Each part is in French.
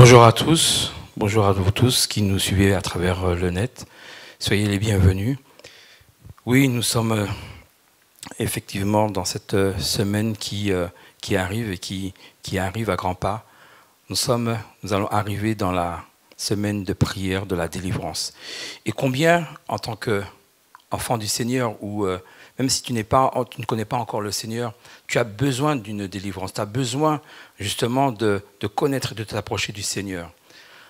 Bonjour à tous, bonjour à vous tous qui nous suivez à travers le net. Soyez les bienvenus. Oui, nous sommes effectivement dans cette semaine qui arrive et qui arrive à grands pas. Nous allons arriver dans la semaine de prière de la délivrance. Et combien, en tant qu'enfant du Seigneur, ou même si tu ne connais pas encore le Seigneur, tu as besoin d'une délivrance, tu as besoin justement de connaître et de t'approcher du Seigneur.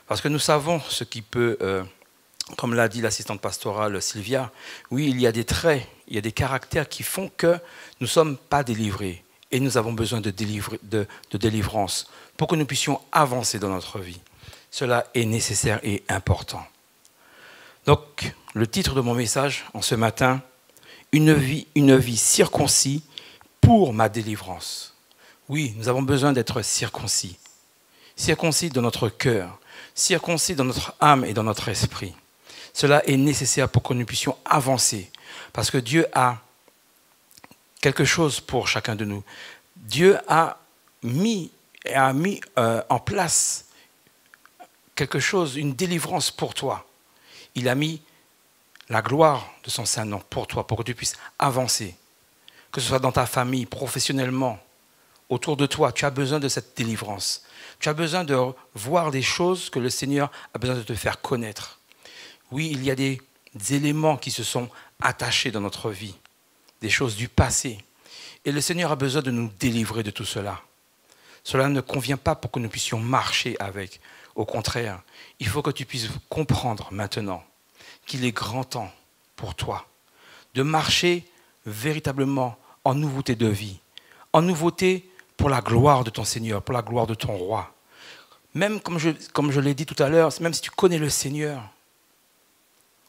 Parce que nous savons ce qui peut, comme l'a dit l'assistante pastorale Sylvia, oui, il y a des traits, il y a des caractères qui font que nous ne sommes pas délivrés. Et nous avons besoin de délivrance pour que nous puissions avancer dans notre vie. Cela est nécessaire et important. Donc, le titre de mon message en ce matin, une vie circoncis pour ma délivrance. Oui, nous avons besoin d'être circoncis. Circoncis dans notre cœur, circoncis dans notre âme et dans notre esprit. Cela est nécessaire pour que nous puissions avancer. Parce que Dieu a quelque chose pour chacun de nous. Dieu a mis en place quelque chose, une délivrance pour toi. Il a mis la gloire de son Saint-Nom pour toi, pour que tu puisses avancer. Que ce soit dans ta famille, professionnellement, autour de toi, tu as besoin de cette délivrance. Tu as besoin de voir des choses que le Seigneur a besoin de te faire connaître. Oui, il y a des éléments qui se sont attachés dans notre vie, des choses du passé. Et le Seigneur a besoin de nous délivrer de tout cela. Cela ne convient pas pour que nous puissions marcher avec. Au contraire, il faut que tu puisses comprendre maintenant qu'il est grand temps pour toi de marcher véritablement en nouveauté de vie, en nouveauté pour la gloire de ton Seigneur, pour la gloire de ton roi. Même comme je l'ai dit tout à l'heure, même si tu connais le Seigneur,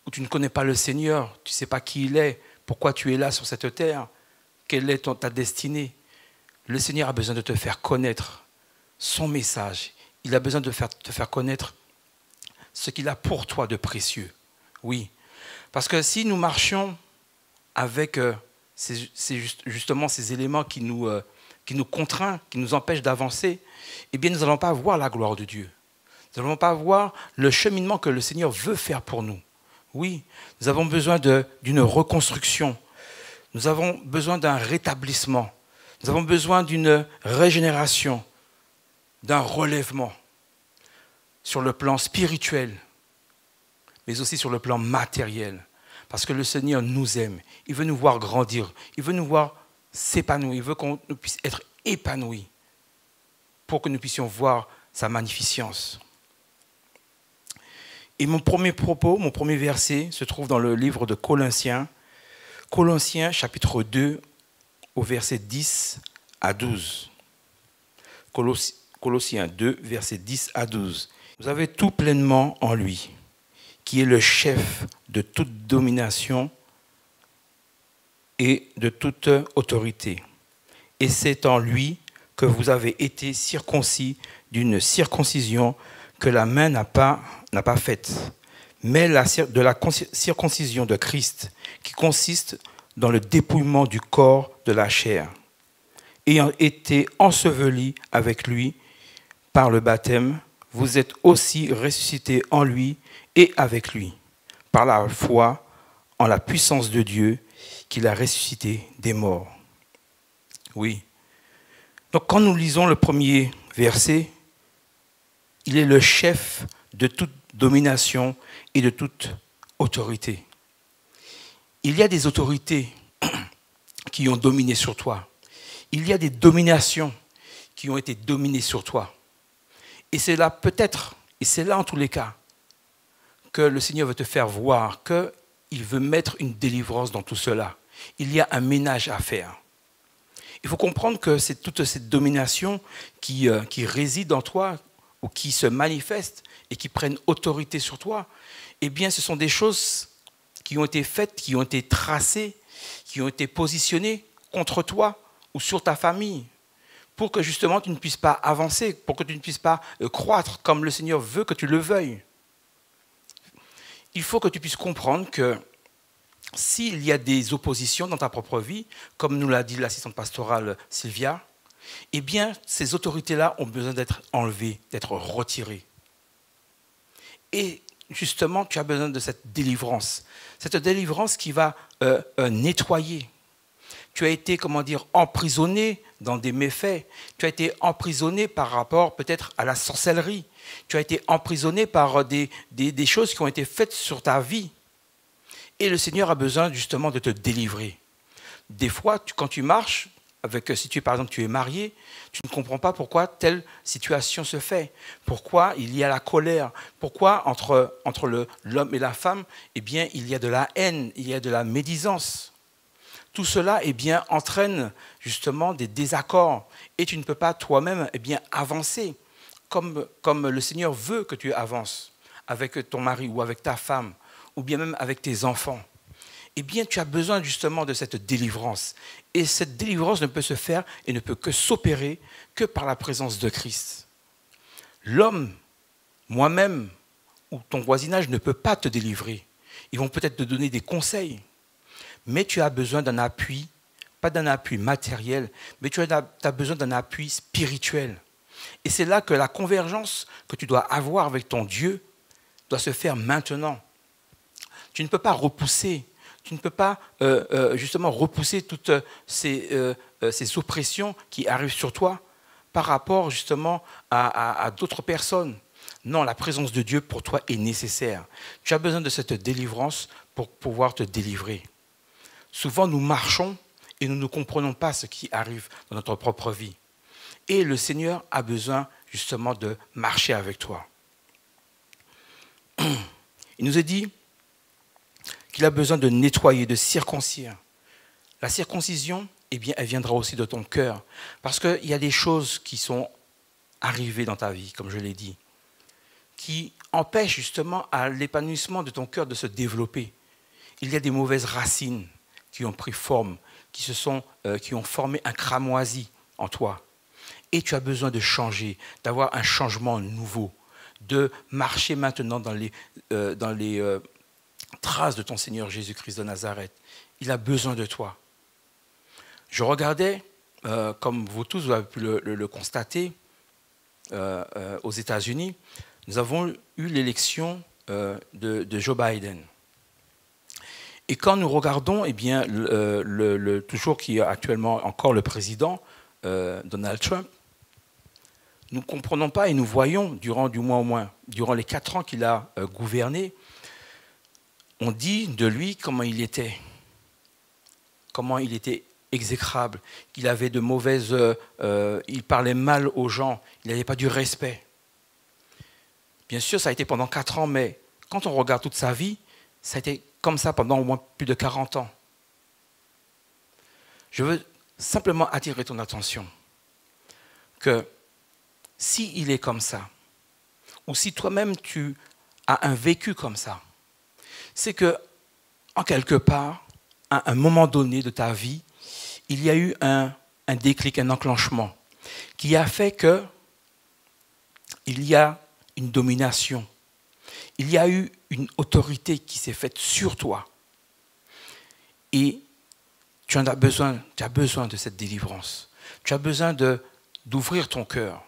ou tu ne connais pas le Seigneur, tu ne sais pas qui il est, pourquoi tu es là sur cette terre, quelle est ta destinée, le Seigneur a besoin de te faire connaître son message. Il a besoin de te faire connaître ce qu'il a pour toi de précieux. Oui, parce que si nous marchions avec justement ces éléments qui nous contraignent, qui nous empêchent d'avancer, eh bien nous n'allons pas voir la gloire de Dieu. Nous n'allons pas voir le cheminement que le Seigneur veut faire pour nous. Oui, nous avons besoin d'une reconstruction. Nous avons besoin d'un rétablissement. Nous avons besoin d'une régénération, d'un relèvement sur le plan spirituel, mais aussi sur le plan matériel. Parce que le Seigneur nous aime. Il veut nous voir grandir. Il veut nous voir s'épanouir. Il veut qu'on puisse être épanouis pour que nous puissions voir sa magnificence. Et mon premier propos, mon premier verset se trouve dans le livre de Colossiens. Colossiens chapitre 2 au verset 10 à 12. Colossiens 2, verset 10 à 12. Vous avez tout pleinement en lui, qui est le chef de toute domination et de toute autorité. Et c'est en lui que vous avez été circoncis d'une circoncision que la main n'a pas faite, mais de la circoncision de Christ, qui consiste dans le dépouillement du corps de la chair, ayant été ensevelis avec lui par le baptême, vous êtes aussi ressuscités en lui et avec lui, par la foi en la puissance de Dieu qui l'a ressuscité des morts. Oui. Donc quand nous lisons le premier verset, il est le chef de toute domination et de toute autorité. Il y a des autorités qui ont dominé sur toi. Il y a des dominations qui ont été dominées sur toi. Et c'est là peut-être, et c'est là en tous les cas, que le Seigneur veut te faire voir qu'il veut mettre une délivrance dans tout cela. Il y a un ménage à faire. Il faut comprendre que c'est toute cette domination qui réside en toi ou qui se manifeste et qui prennent autorité sur toi. Eh bien, ce sont des choses qui ont été faites, qui ont été tracées, qui ont été positionnées contre toi ou sur ta famille, pour que justement tu ne puisses pas avancer, pour que tu ne puisses pas croître comme le Seigneur veut que tu le veuilles. Il faut que tu puisses comprendre que s'il y a des oppositions dans ta propre vie, comme nous l'a dit l'assistante pastorale Sylvia, eh bien ces autorités-là ont besoin d'être enlevées, d'être retirées. Et justement, tu as besoin de cette délivrance. Cette délivrance qui va nettoyer. Tu as été, comment dire, emprisonné dans des méfaits. Tu as été emprisonné par rapport peut-être à la sorcellerie. Tu as été emprisonné par des choses qui ont été faites sur ta vie. Et le Seigneur a besoin justement de te délivrer. Des fois, quand tu marches, si par exemple tu es marié, tu ne comprends pas pourquoi telle situation se fait. Pourquoi il y a la colère. Pourquoi entre l'homme et la femme, eh bien, il y a de la haine, il y a de la médisance. Tout cela eh bien, entraîne justement des désaccords. Et tu ne peux pas toi-même eh bien, avancer comme le Seigneur veut que tu avances avec ton mari ou avec ta femme ou bien même avec tes enfants. Eh bien, tu as besoin justement de cette délivrance. Et cette délivrance ne peut se faire et ne peut que s'opérer que par la présence de Christ. L'homme, moi-même, ou ton voisinage ne peut pas te délivrer. Ils vont peut-être te donner des conseils, mais tu as besoin d'un appui, pas d'un appui matériel, mais tu as besoin d'un appui spirituel. Et c'est là que la convergence que tu dois avoir avec ton Dieu doit se faire maintenant. Tu ne peux pas repousser. Tu ne peux pas justement repousser toutes ces oppressions qui arrivent sur toi par rapport justement à d'autres personnes. Non, la présence de Dieu pour toi est nécessaire. Tu as besoin de cette délivrance pour pouvoir te délivrer. Souvent, nous marchons et nous ne comprenons pas ce qui arrive dans notre propre vie. Et le Seigneur a besoin justement de marcher avec toi. Il nous a dit qu'il a besoin de nettoyer, de circoncire. La circoncision, eh bien, elle viendra aussi de ton cœur. Parce qu'il y a des choses qui sont arrivées dans ta vie, comme je l'ai dit, qui empêchent justement à l'épanouissement de ton cœur de se développer. Il y a des mauvaises racines qui ont pris forme, qui ont formé un cramoisi en toi. Et tu as besoin de changer, d'avoir un changement nouveau, de marcher maintenant dans les traces de ton Seigneur Jésus-Christ de Nazareth. Il a besoin de toi. Je regardais, comme vous tous vous avez pu le constater, aux États-Unis, nous avons eu l'élection de Joe Biden. Et quand nous regardons, eh bien, toujours qui est actuellement encore le président, Donald Trump, nous ne comprenons pas et nous voyons, durant les 4 ans qu'il a gouverné, on dit de lui comment il était exécrable, qu'il avait de mauvaises... il parlait mal aux gens, il n'avait pas du respect. Bien sûr, ça a été pendant 4 ans, mais quand on regarde toute sa vie, ça a été comme ça pendant au moins plus de 40 ans. Je veux simplement attirer ton attention que s'il est comme ça, ou si toi-même tu as un vécu comme ça, c'est que, en quelque part, à un moment donné de ta vie, il y a eu un déclic, un enclenchement, qui a fait que il y a une domination, il y a eu une autorité qui s'est faite sur toi. Et tu as besoin de cette délivrance. Tu as besoin d'ouvrir ton cœur,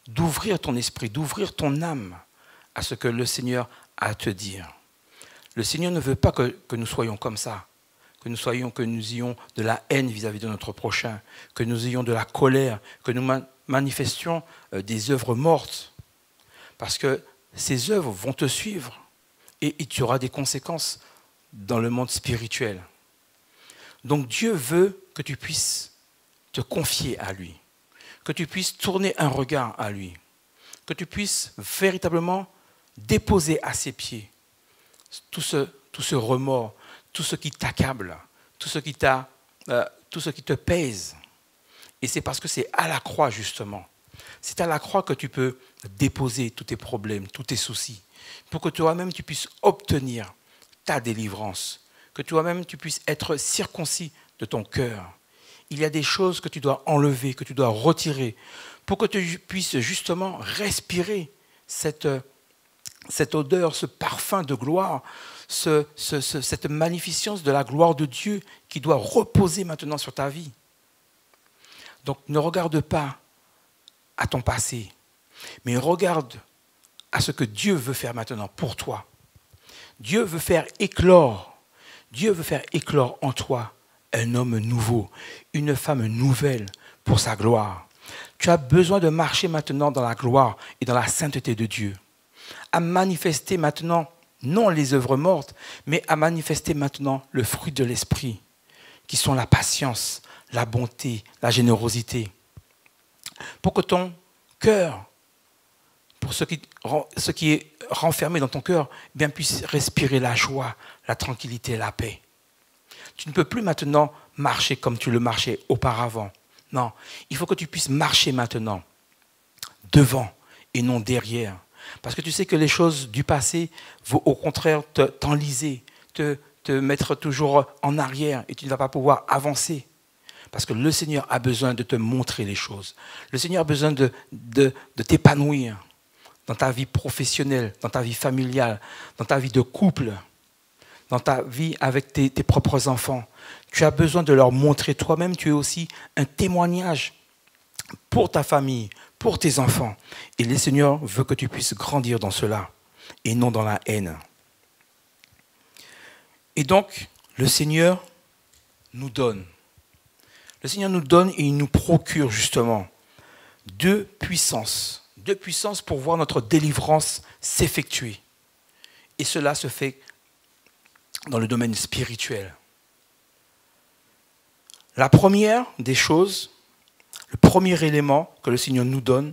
d'ouvrir ton esprit, d'ouvrir ton âme à ce que le Seigneur a à te dire. Le Seigneur ne veut pas que nous soyons comme ça, que nous ayons de la haine vis-à-vis de notre prochain, que nous ayons de la colère, que nous manifestions des œuvres mortes. Parce que ces œuvres vont te suivre et il y aura des conséquences dans le monde spirituel. Donc Dieu veut que tu puisses te confier à lui, que tu puisses tourner un regard à lui, que tu puisses véritablement déposer à ses pieds tout ce remords, tout ce qui t'accable, tout ce qui te pèse. Et c'est parce que c'est à la croix, justement. C'est à la croix que tu peux déposer tous tes problèmes, tous tes soucis, pour que toi-même tu puisses obtenir ta délivrance, que toi-même tu puisses être circoncis de ton cœur. Il y a des choses que tu dois enlever, que tu dois retirer, pour que tu puisses justement respirer cette odeur, ce parfum de gloire, cette magnificence de la gloire de Dieu qui doit reposer maintenant sur ta vie. Donc ne regarde pas à ton passé, mais regarde à ce que Dieu veut faire maintenant pour toi. Dieu veut faire éclore en toi un homme nouveau, une femme nouvelle pour sa gloire. Tu as besoin de marcher maintenant dans la gloire et dans la sainteté de Dieu. À manifester maintenant, non les œuvres mortes, mais à manifester maintenant le fruit de l'esprit, qui sont la patience, la bonté, la générosité. Pour que ton cœur, pour ce qui est renfermé dans ton cœur, bien puisse respirer la joie, la tranquillité, la paix. Tu ne peux plus maintenant marcher comme tu le marchais auparavant. Non, il faut que tu puisses marcher maintenant devant et non derrière. Parce que tu sais que les choses du passé vont au contraire t'enliser, te mettre toujours en arrière et tu ne vas pas pouvoir avancer. Parce que le Seigneur a besoin de te montrer les choses. Le Seigneur a besoin de t'épanouir dans ta vie professionnelle, dans ta vie familiale, dans ta vie de couple, dans ta vie avec tes propres enfants. Tu as besoin de leur montrer toi-même, tu es aussi un témoignage pour ta famille, pour tes enfants. Et le Seigneur veut que tu puisses grandir dans cela et non dans la haine. Et donc, le Seigneur nous donne. Le Seigneur nous donne et il nous procure justement deux puissances pour voir notre délivrance s'effectuer. Et cela se fait dans le domaine spirituel. La première des choses, le premier élément que le Seigneur nous donne,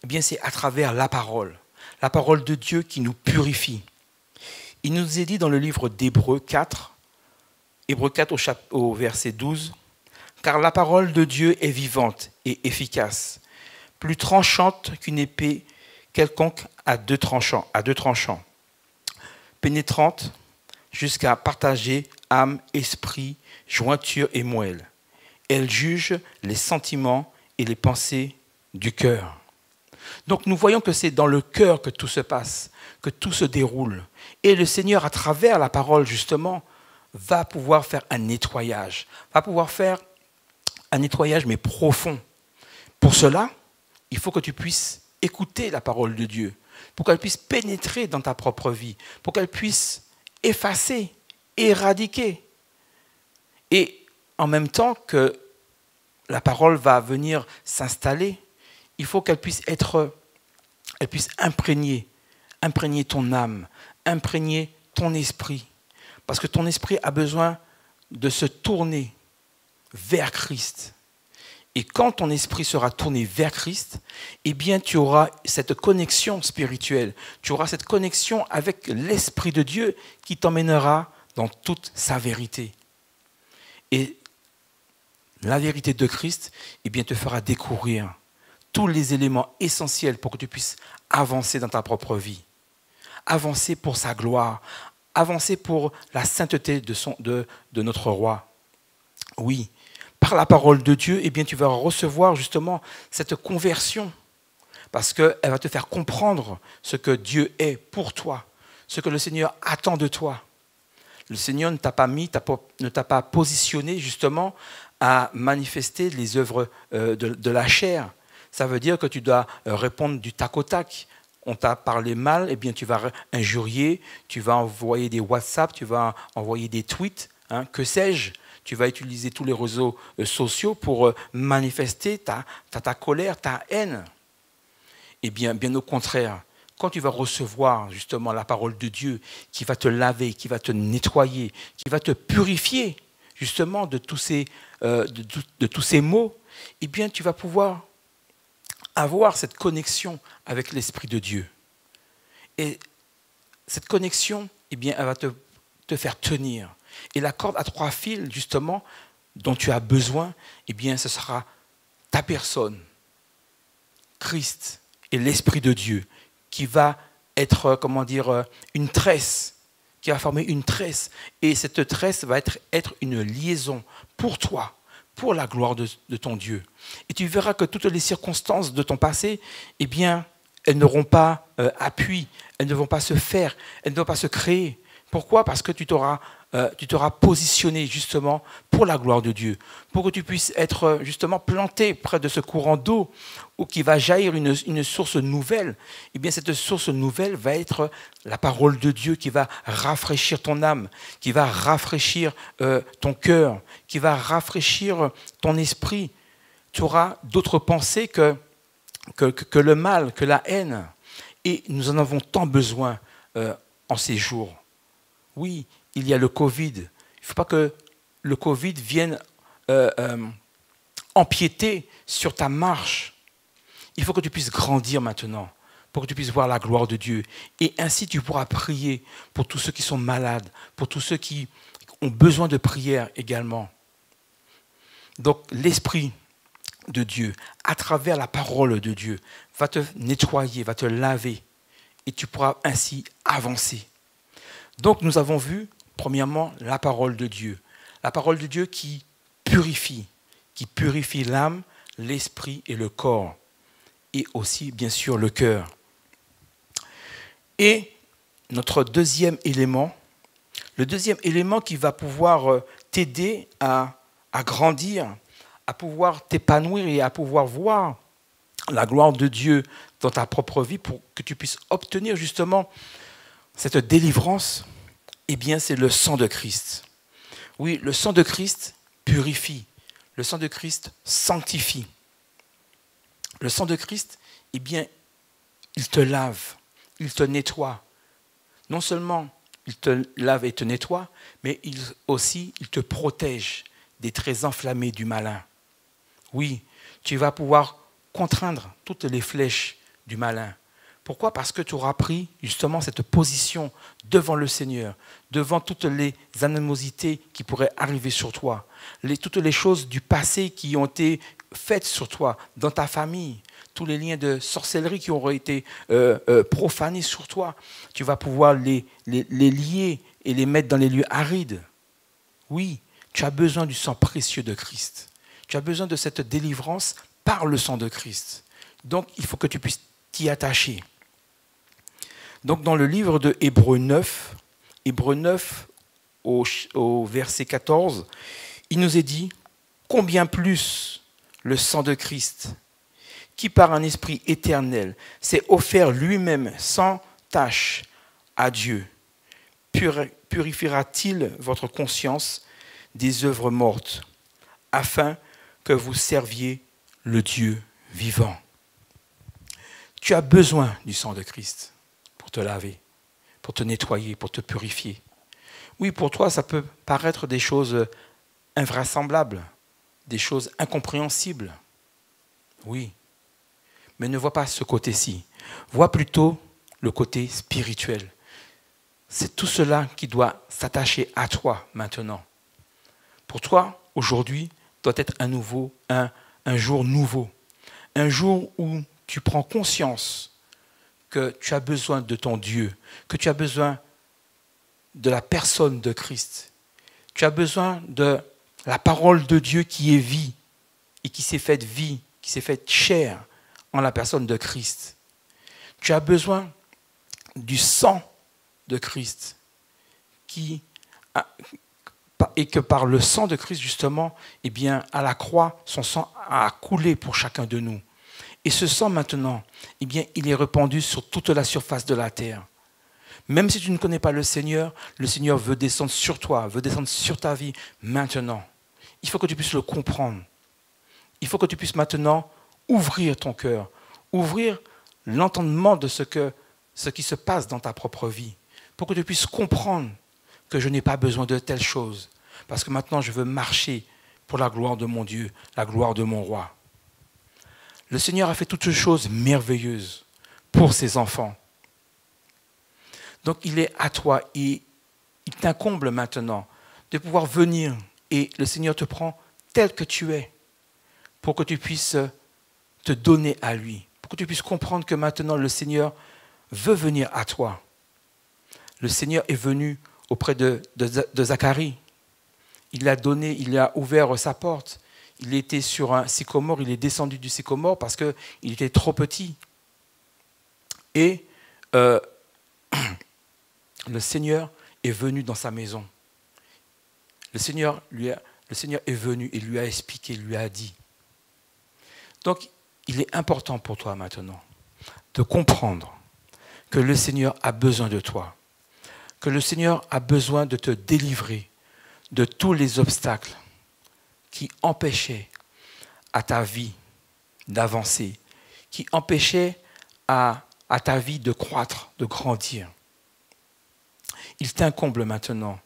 eh bien, c'est à travers la parole de Dieu qui nous purifie. Il nous est dit dans le livre d'Hébreux 4 au verset 12, « Car la parole de Dieu est vivante et efficace, plus tranchante qu'une épée quelconque à deux tranchants, pénétrante jusqu'à partager âme, esprit, jointure et moelle. Elle juge les sentiments et les pensées du cœur. » Donc nous voyons que c'est dans le cœur que tout se passe, que tout se déroule. Et le Seigneur, à travers la parole justement, va pouvoir faire un nettoyage. Va pouvoir faire un nettoyage mais profond. Pour cela, il faut que tu puisses écouter la parole de Dieu, pour qu'elle puisse pénétrer dans ta propre vie, pour qu'elle puisse effacer, éradiquer. Et en même temps que la parole va venir s'installer, il faut qu'elle puisse imprégner ton âme, imprégner ton esprit. Parce que ton esprit a besoin de se tourner vers Christ. Et quand ton esprit sera tourné vers Christ, eh bien tu auras cette connexion spirituelle, tu auras cette connexion avec l'Esprit de Dieu qui t'emmènera dans toute sa vérité. Et la vérité de Christ, eh bien, te fera découvrir tous les éléments essentiels pour que tu puisses avancer dans ta propre vie. Avancer pour sa gloire, avancer pour la sainteté de notre roi. Oui, par la parole de Dieu, eh bien, tu vas recevoir justement cette conversion parce qu'elle va te faire comprendre ce que Dieu est pour toi, ce que le Seigneur attend de toi. Le Seigneur ne t'a pas positionné justement à manifester les œuvres de la chair. Ça veut dire que tu dois répondre du tac au tac. On t'a parlé mal, eh bien tu vas injurier, tu vas envoyer des WhatsApp, tu vas envoyer des tweets, que sais-je. Tu vas utiliser tous les réseaux sociaux pour manifester ta colère, ta haine. Eh bien au contraire, quand tu vas recevoir justement la parole de Dieu qui va te laver, qui va te nettoyer, qui va te purifier justement de tous ces maux, eh bien tu vas pouvoir avoir cette connexion avec l'Esprit de Dieu. Et cette connexion, eh bien, elle va te faire tenir. Et la corde à 3 fils, justement, dont tu as besoin, eh bien, ce sera ta personne, Christ et l'Esprit de Dieu, qui va être, une tresse, qui va former une tresse. Et cette tresse va être une liaison pour toi, pour la gloire de ton Dieu. Et tu verras que toutes les circonstances de ton passé, eh bien, elles n'auront pas appui, elles ne vont pas se faire, elles ne vont pas se créer. Pourquoi ? Parce que tu t'auras tu t'auras positionné justement pour la gloire de Dieu, pour que tu puisses être justement planté près de ce courant d'eau où qui va jaillir une source nouvelle. Eh bien, cette source nouvelle va être la parole de Dieu qui va rafraîchir ton âme, qui va rafraîchir ton cœur, qui va rafraîchir ton esprit. Tu auras d'autres pensées que le mal, que la haine. Et nous en avons tant besoin en ces jours. Oui, il y a le Covid. Il ne faut pas que le Covid vienne empiéter sur ta marche. Il faut que tu puisses grandir maintenant, pour que tu puisses voir la gloire de Dieu. Et ainsi, tu pourras prier pour tous ceux qui sont malades, pour tous ceux qui ont besoin de prière également. Donc, l'Esprit de Dieu, à travers la parole de Dieu, va te nettoyer, va te laver, et tu pourras ainsi avancer. Donc, nous avons vu, premièrement, la parole de Dieu. La parole de Dieu qui purifie l'âme, l'esprit et le corps. Et aussi, bien sûr, le cœur. Et notre deuxième élément, le deuxième élément qui va pouvoir t'aider à grandir, à pouvoir t'épanouir et à pouvoir voir la gloire de Dieu dans ta propre vie pour que tu puisses obtenir justement cette délivrance, eh bien, c'est le sang de Christ. Oui, le sang de Christ purifie. Le sang de Christ sanctifie. Le sang de Christ, eh bien, il te lave, il te nettoie. Non seulement il te lave et te nettoie, mais il te protège des traits enflammés du malin. Oui, tu vas pouvoir contraindre toutes les flèches du malin. Pourquoi? Parce que tu auras pris justement cette position devant le Seigneur, devant toutes les animosités qui pourraient arriver sur toi, toutes les choses du passé qui ont été faites sur toi, dans ta famille, tous les liens de sorcellerie qui auraient été profanés sur toi. Tu vas pouvoir les lier et les mettre dans les lieux arides. Oui, tu as besoin du sang précieux de Christ. Tu as besoin de cette délivrance par le sang de Christ. Donc, il faut que tu puisses t'y attacher. Donc, dans le livre de Hébreux 9 au verset 14, il nous est dit « Combien plus le sang de Christ, qui par un esprit éternel s'est offert lui-même sans tache à Dieu, purifiera-t-il votre conscience des œuvres mortes, afin que vous serviez le Dieu vivant. » Tu as besoin du sang de Christ pour te laver, pour te nettoyer, pour te purifier. Oui, pour toi, ça peut paraître des choses invraisemblables, des choses incompréhensibles. Oui, mais ne vois pas ce côté-ci. Vois plutôt le côté spirituel. C'est tout cela qui doit s'attacher à toi maintenant. Pour toi, aujourd'hui, doit être un jour nouveau. Un jour où tu prends conscience que tu as besoin de ton Dieu, que tu as besoin de la personne de Christ. Tu as besoin de la parole de Dieu qui est vie et qui s'est faite vie, qui s'est faite chair en la personne de Christ. Tu as besoin du sang de Christ et que par le sang de Christ, justement, eh bien, à la croix, son sang a coulé pour chacun de nous. Et ce sang, maintenant, eh bien, il est répandu sur toute la surface de la terre. Même si tu ne connais pas le Seigneur veut descendre sur toi, veut descendre sur ta vie maintenant. Il faut que tu puisses le comprendre. Il faut que tu puisses maintenant ouvrir ton cœur, ouvrir l'entendement de ce qui se passe dans ta propre vie, pour que tu puisses comprendre que je n'ai pas besoin de telles choses, parce que maintenant je veux marcher pour la gloire de mon Dieu, la gloire de mon roi. Le Seigneur a fait toutes choses merveilleuses pour ses enfants. Donc il est à toi et il t'incombe maintenant de pouvoir venir et le Seigneur te prend tel que tu es pour que tu puisses te donner à lui, pour que tu puisses comprendre que maintenant le Seigneur veut venir à toi. Le Seigneur est venu auprès de Zacharie. Il a ouvert sa porte. Il était sur un sycomore, il est descendu du sycomore parce qu'il était trop petit. Et le Seigneur est venu dans sa maison. le Seigneur est venu et lui a expliqué, lui a dit. Donc, il est important pour toi maintenant de comprendre que le Seigneur a besoin de toi, que le Seigneur a besoin de te délivrer de tous les obstacles qui empêchaient à ta vie d'avancer, qui empêchaient à ta vie de croître, de grandir. Il t'incombe maintenant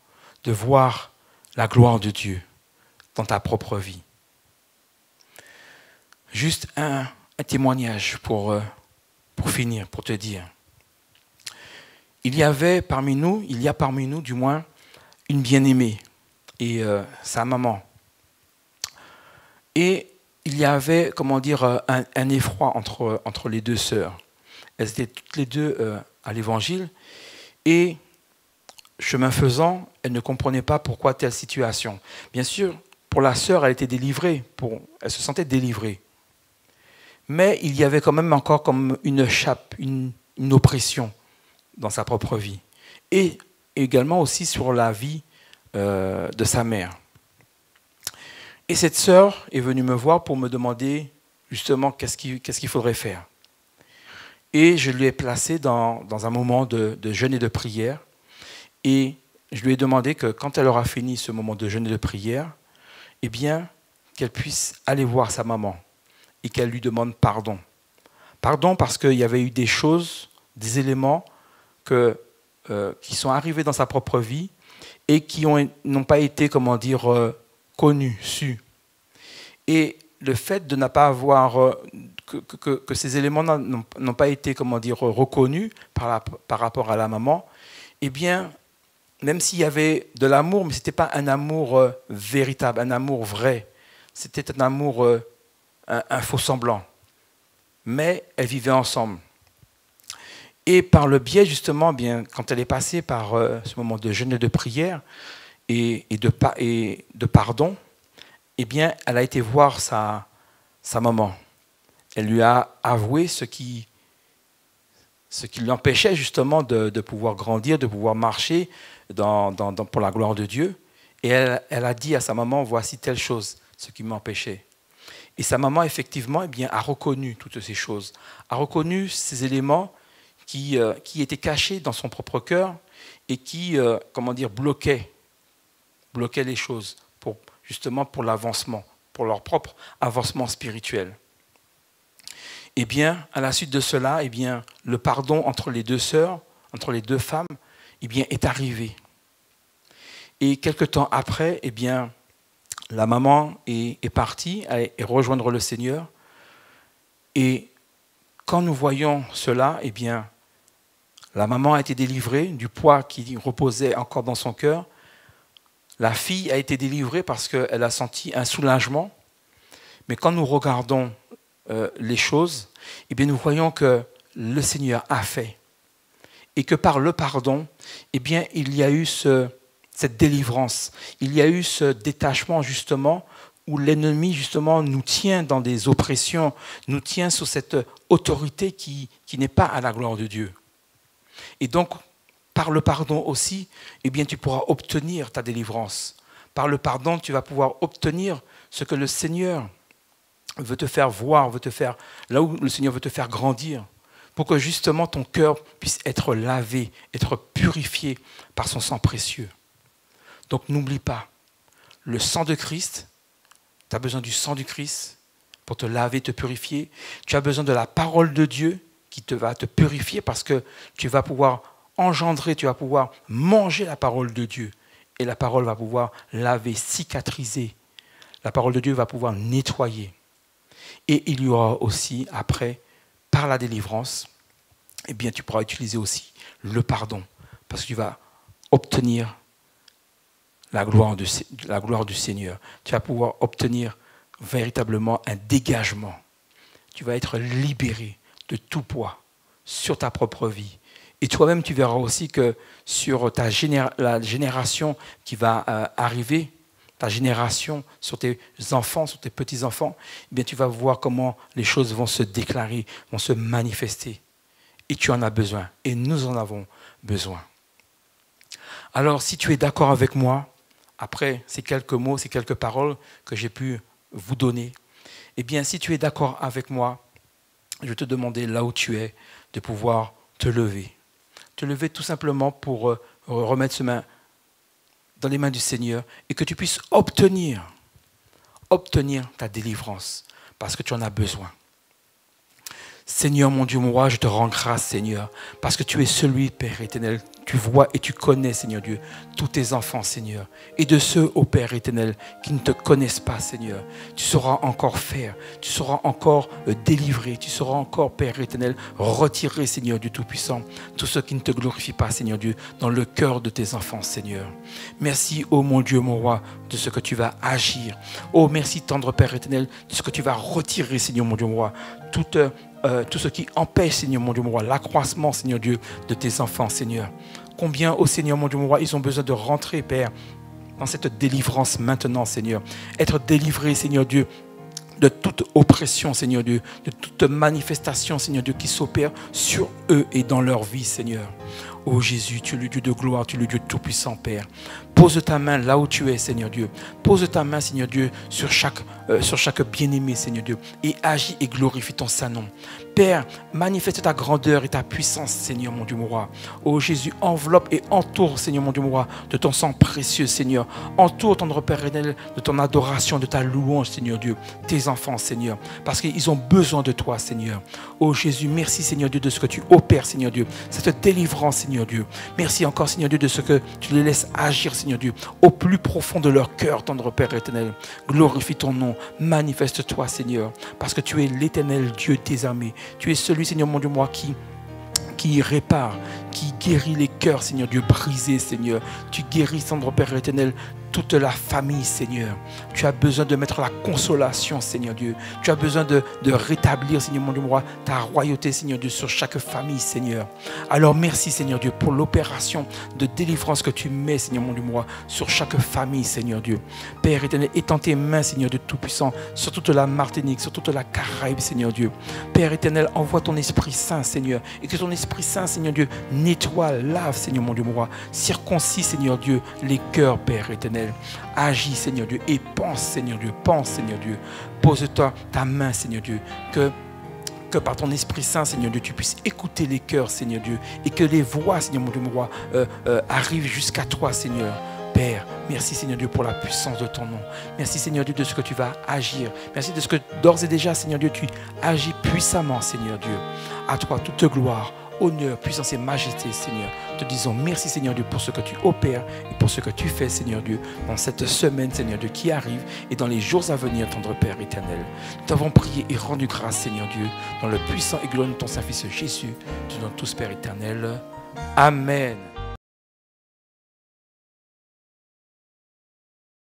de voir la gloire de Dieu dans ta propre vie. Juste un témoignage pour finir, pour te dire. Il y a parmi nous du moins, une bien-aimée et sa maman. Et il y avait, un effroi entre les deux sœurs. Elles étaient toutes les deux à l'évangile et, chemin faisant, elles ne comprenaient pas pourquoi telle situation. Bien sûr, pour la sœur, elle était délivrée, elle se sentait délivrée. Mais il y avait quand même encore comme une chape, une oppression dans sa propre vie. Et également aussi sur la vie de sa mère. Et cette sœur est venue me voir pour me demander justement qu'est-ce qu'il faudrait faire. Et je lui ai placé dans un moment de jeûne et de prière. Et je lui ai demandé que quand elle aura fini ce moment de jeûne et de prière, eh bien, qu'elle puisse aller voir sa maman et qu'elle lui demande pardon. Pardon parce qu'il y avait eu des choses, des éléments qui sont arrivés dans sa propre vie et qui n'ont pas été, connus, sus. Et le fait de ne pas avoir, que ces éléments n'ont pas été, reconnus par rapport à la maman, eh bien, même s'il y avait de l'amour, mais ce n'était pas un amour véritable, un amour vrai. C'était un amour, un faux semblant. Mais elles vivaient ensemble. Et par le biais, justement, bien, quand elle est passée par ce moment de jeûne et de prière et de pardon, eh bien, elle a été voir sa maman. Elle lui a avoué ce qui l'empêchait justement de pouvoir grandir, de pouvoir marcher pour la gloire de Dieu. Et elle a dit à sa maman, voici telle chose, ce qui m'empêchait. Et sa maman, effectivement, eh bien, a reconnu toutes ces choses, a reconnu ces éléments qui étaient cachés dans son propre cœur et qui, bloquaient les choses justement pour l'avancement, pour leur propre avancement spirituel. Eh bien, à la suite de cela, eh bien, le pardon entre les deux sœurs, entre les deux femmes, eh bien, est arrivé. Et quelque temps après, eh bien, la maman est partie et rejoindre le Seigneur. Et quand nous voyons cela, eh bien, la maman a été délivrée du poids qui reposait encore dans son cœur. La fille a été délivrée parce qu'elle a senti un soulagement. Mais quand nous regardons les choses, eh bien, nous voyons que le Seigneur a fait. Et que par le pardon, eh bien, il y a eu cette délivrance. Il y a eu ce détachement, justement, où l'ennemi, justement, nous tient dans des oppressions, nous tient sous cette autorité qui n'est pas à la gloire de Dieu. Et donc, par le pardon aussi, eh bien, tu pourras obtenir ta délivrance. Par le pardon, tu vas pouvoir obtenir ce que le Seigneur veut te faire voir, là où le Seigneur veut te faire grandir, pour que justement ton cœur puisse être lavé, être purifié par son sang précieux. Donc n'oublie pas, le sang de Christ, tu as besoin du sang du Christ pour te laver, te purifier. Tu as besoin de la parole de Dieu qui va te purifier parce que tu vas pouvoir engendrer, tu vas pouvoir manger la parole de Dieu. Et la parole va pouvoir laver, cicatriser. La parole de Dieu va pouvoir nettoyer. Et il y aura aussi, après, par la délivrance, eh bien, tu pourras utiliser aussi le pardon. Parce que tu vas obtenir la gloire du Seigneur. Tu vas pouvoir obtenir véritablement un dégagement. Tu vas être libéré de tout poids sur ta propre vie. Et toi-même, tu verras aussi que sur la génération qui va arriver, ta génération, sur tes enfants, sur tes petits-enfants, eh bien, tu vas voir comment les choses vont se déclarer, vont se manifester. Et tu en as besoin. Et nous en avons besoin. Alors, si tu es d'accord avec moi, après ces quelques mots, ces quelques paroles que j'ai pu vous donner, eh bien, si tu es d'accord avec moi, je vais te demander là où tu es de pouvoir te lever. Te lever tout simplement pour remettre ce main dans les mains du Seigneur et que tu puisses obtenir ta délivrance parce que tu en as besoin. Seigneur, mon Dieu, mon roi, je te rends grâce, Seigneur, parce que tu es celui, Père éternel. Tu vois et tu connais, Seigneur Dieu, tous tes enfants, Seigneur. Et de ceux, ô Père éternel, qui ne te connaissent pas, Seigneur, tu sauras encore faire, tu sauras encore délivrer, tu sauras encore, Père éternel, retirer, Seigneur Dieu Tout-Puissant, tous ceux qui ne te glorifient pas, Seigneur Dieu, dans le cœur de tes enfants, Seigneur. Merci, ô mon Dieu, mon roi, de ce que tu vas agir. Oh, merci, tendre Père éternel, de ce que tu vas retirer, Seigneur, mon Dieu, mon roi, tout ce qui empêche, Seigneur mon Dieu, mon roi, l'accroissement, Seigneur Dieu, de tes enfants, Seigneur. Combien, ô Seigneur mon Dieu, mon roi, ils ont besoin de rentrer, Père, dans cette délivrance maintenant, Seigneur. Être délivrés, Seigneur Dieu, de toute oppression, Seigneur Dieu, de toute manifestation, Seigneur Dieu, qui s'opère sur eux et dans leur vie, Seigneur. Ô Jésus, tu es le Dieu de gloire, tu es le Dieu tout-puissant, Père. Pose ta main là où tu es, Seigneur Dieu. Pose ta main, Seigneur Dieu, sur chaque bien-aimé, Seigneur Dieu. Et agis et glorifie ton Saint-Nom. Père, manifeste ta grandeur et ta puissance, Seigneur, mon Dieu, mon roi. Ô Jésus, enveloppe et entoure, Seigneur, mon Dieu, mon roi, de ton sang précieux, Seigneur. Entoure ton Père éternel de ton adoration, de ta louange, Seigneur Dieu. Tes enfants, Seigneur, parce qu'ils ont besoin de toi, Seigneur. Ô Jésus, merci, Seigneur Dieu, de ce que tu opères, Seigneur Dieu. Cette délivrance, Seigneur Dieu. Merci encore, Seigneur Dieu, de ce que tu les laisses agir, Seigneur Dieu, au plus profond de leur cœur, tendre Père éternel. Glorifie ton nom, manifeste-toi, Seigneur, parce que tu es l'éternel Dieu des armées. Tu es celui, Seigneur mon Dieu, moi, qui répare, qui guérit les cœurs, Seigneur Dieu, brisés, Seigneur. Tu guéris, tendre Père éternel, toute la famille, Seigneur. Tu as besoin de mettre la consolation, Seigneur Dieu. Tu as besoin de rétablir, Seigneur mon Dieu, moi, ta royauté, Seigneur Dieu, sur chaque famille, Seigneur. Alors merci, Seigneur Dieu, pour l'opération de délivrance que tu mets, Seigneur mon Dieu, moi, sur chaque famille, Seigneur Dieu. Père éternel, étends tes mains, Seigneur Dieu Tout-Puissant, sur toute la Martinique, sur toute la Caraïbe, Seigneur Dieu. Père éternel, envoie ton Esprit Saint, Seigneur, et que ton Esprit Saint, Seigneur Dieu, nettoie, lave, Seigneur mon Dieu, mon roi, circoncis, Seigneur Dieu, les cœurs, Père éternel. Agis, Seigneur Dieu, et pense, Seigneur Dieu, pense, Seigneur Dieu. Pose-toi ta main, Seigneur Dieu, que par ton Esprit Saint, Seigneur Dieu, tu puisses écouter les cœurs, Seigneur Dieu, et que les voix, Seigneur mon Dieu, mon roi, arrivent jusqu'à toi, Seigneur. Père, merci, Seigneur Dieu, pour la puissance de ton nom. Merci, Seigneur Dieu, de ce que tu vas agir. Merci de ce que d'ores et déjà, Seigneur Dieu, tu agis puissamment, Seigneur Dieu. À toi, toute gloire, honneur, puissance et majesté, Seigneur. Te disons merci, Seigneur Dieu, pour ce que tu opères et pour ce que tu fais, Seigneur Dieu, dans cette semaine, Seigneur Dieu, qui arrive et dans les jours à venir, tendre Père éternel. Nous t'avons prié et rendu grâce, Seigneur Dieu, dans le puissant et glorieux de ton Saint-Fils Jésus. Nous te donnons tous, Père éternel. Amen.